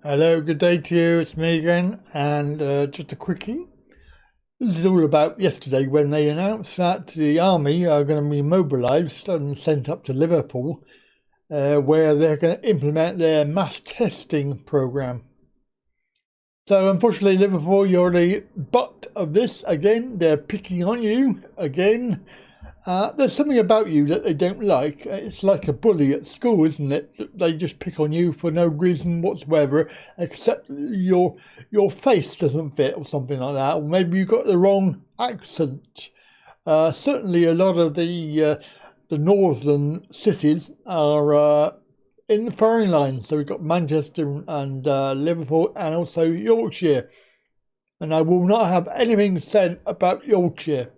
Hello, good day to you. It's me again, and just a quickie. This is all about yesterday when they announced that the army are going to be mobilised and sent up to Liverpool, where they're going to implement their mass testing programme. So unfortunately, Liverpool, you're the butt of this again. They're picking on you again. There's something about you that they don't like. It's like a bully at school, isn't it? They just pick on you for no reason whatsoever, except your face doesn't fit or something like that, or maybe you've got the wrong accent. Certainly, a lot of the northern cities are in the firing line. So we've got Manchester and Liverpool, and also Yorkshire. And I will not have anything said about Yorkshire.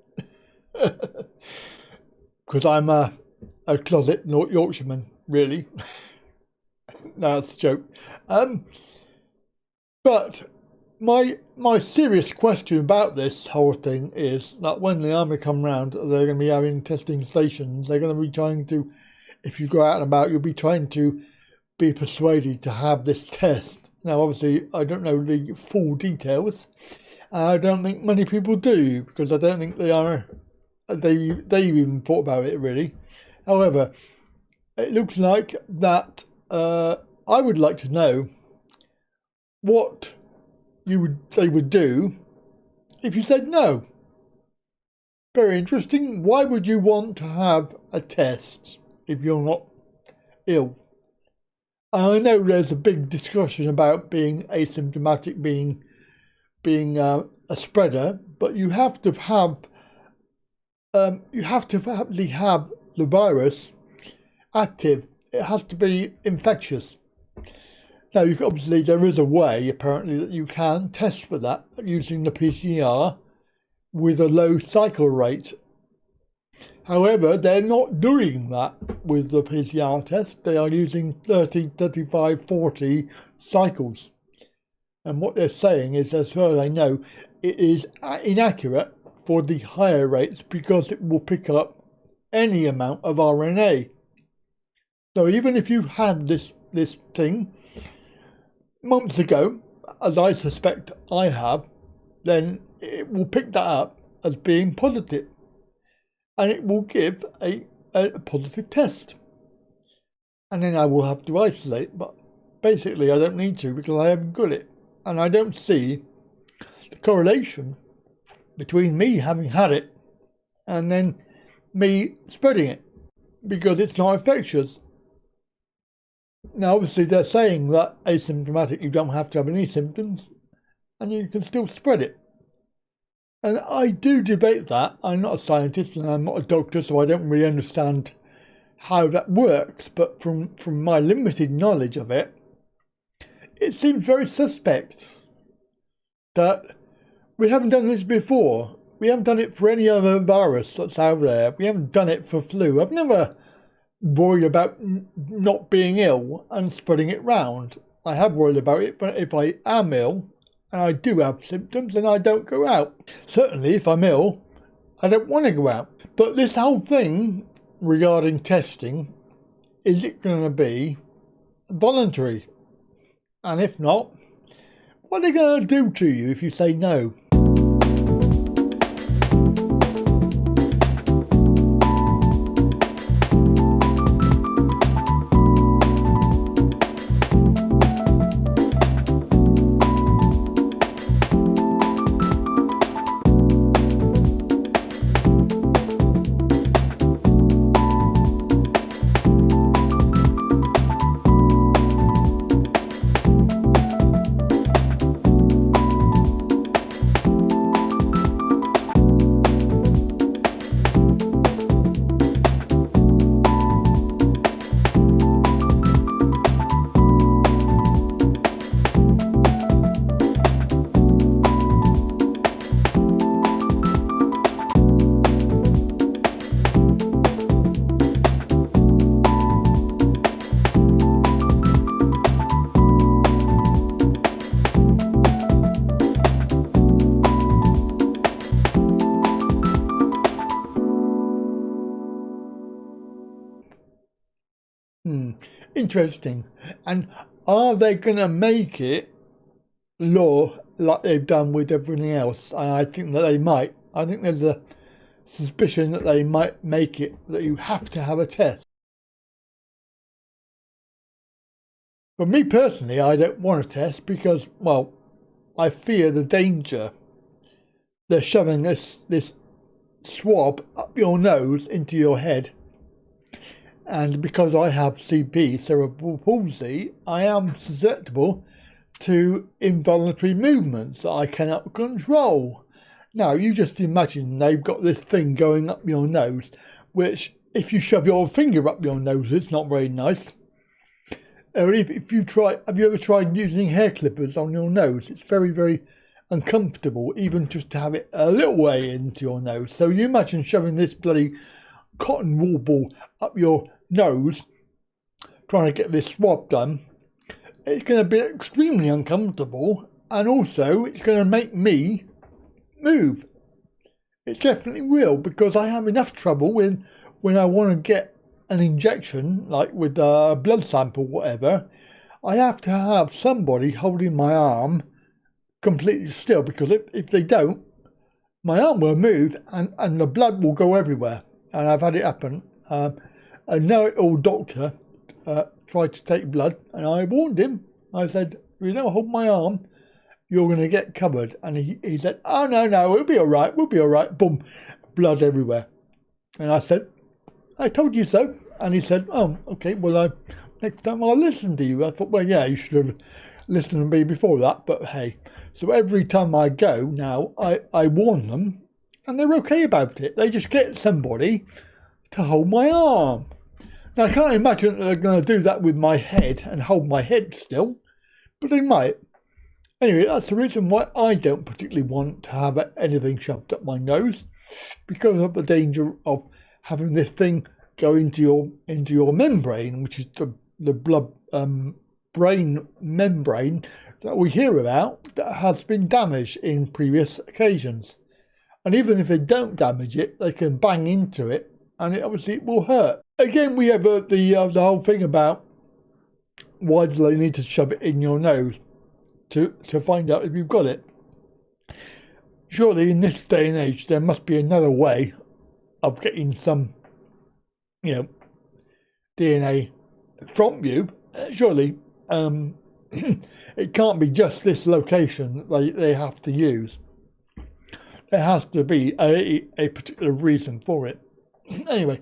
Because I'm a closet North Yorkshireman, really. No, that's a joke. But my serious question about this whole thing is that when the army come round, they're going to be having testing stations. They're going to be trying to, if you go out and about, you'll be trying to be persuaded to have this test. Now, obviously, I don't know the full details. I don't think many people do, because I don't think they even thought about it really. However, it looks like that I would like to know what they would do if you said no. Very interesting. Why would you want to have a test if you're not ill? And I know there's a big discussion about being asymptomatic, being a spreader, but you have to actually have the virus active. It has to be infectious. Now, obviously, there is a way, apparently, that you can test for that using the PCR with a low cycle rate. However, they're not doing that with the PCR test. They are using 30, 35, 40 cycles. And what they're saying is, as far as I know, it is inaccurate for the higher rates because it will pick up any amount of RNA. So even if you had this thing months ago, as I suspect I have, then it will pick that up as being positive, and it will give a positive test. And then I will have to isolate, but basically I don't need to because I haven't got it. And I don't see the correlation between me having had it and then me spreading it, because it's not infectious. Now, obviously, they're saying that asymptomatic, you don't have to have any symptoms and you can still spread it. And I do debate that. I'm not a scientist and I'm not a doctor, so I don't really understand how that works. But from my limited knowledge of it, it seems very suspect that we haven't done this before. We haven't done it for any other virus that's out there. We haven't done it for flu. I've never worried about not being ill and spreading it round. I have worried about it, but if I am ill and I do have symptoms, then I don't go out. Certainly, if I'm ill, I don't want to go out. But this whole thing regarding testing, is it going to be voluntary? And if not, what are they going to do to you if you say no? Interesting. And are they going to make it law like they've done with everything else? And I think that they might. I think there's a suspicion that they might make it that you have to have a test. For me personally, I don't want a test because, well, I fear the danger. They're shoving this swab up your nose into your head. And because I have CP, cerebral palsy, I am susceptible to involuntary movements that I cannot control. Now, you just imagine they've got this thing going up your nose, which if you shove your finger up your nose, it's not very nice. Or if you try, have you ever tried using hair clippers on your nose? It's very, very uncomfortable, even just to have it a little way into your nose. So you imagine shoving this bloody cotton wool ball up your nose, trying to get this swab done. It's going to be extremely uncomfortable, and also it's going to make me move. It definitely will, because I have enough trouble when I want to get an injection, like with a blood sample, whatever. I have to have somebody holding my arm completely still, because if they don't, my arm will move and the blood will go everywhere. And I've had it happen. A know-it-all doctor tried to take blood, and I warned him. I said, if you don't hold my arm, you're going to get covered. And he said, oh, no, we'll be all right. Boom, blood everywhere. And I said, I told you so. And he said, oh, okay, well, next time I'll listen to you. I thought, well, yeah, you should have listened to me before that. But hey, so every time I go now, I warn them, and they're okay about it. They just get somebody to hold my arm. Now, I can't imagine that they're going to do that with my head and hold my head still, but they might. Anyway, that's the reason why I don't particularly want to have anything shoved up my nose, because of the danger of having this thing go into your membrane, which is the blood brain membrane that we hear about, that has been damaged in previous occasions. And even if they don't damage it, they can bang into it, and it will hurt. Again, we have the whole thing about why do they need to shove it in your nose to find out if you've got it. Surely in this day and age there must be another way of getting some, DNA from you. Surely it can't be just this location that they have to use. There has to be a particular reason for it. Anyway,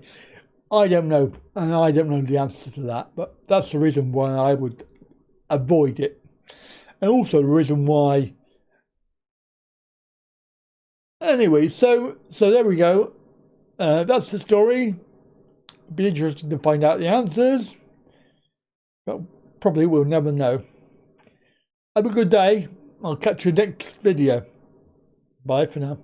I don't know, and I don't know the answer to that, but that's the reason why I would avoid it. And also the reason why. Anyway, so there we go. That's the story. Be interested to find out the answers, but probably we'll never know. Have a good day. I'll catch you next video. Bye for now.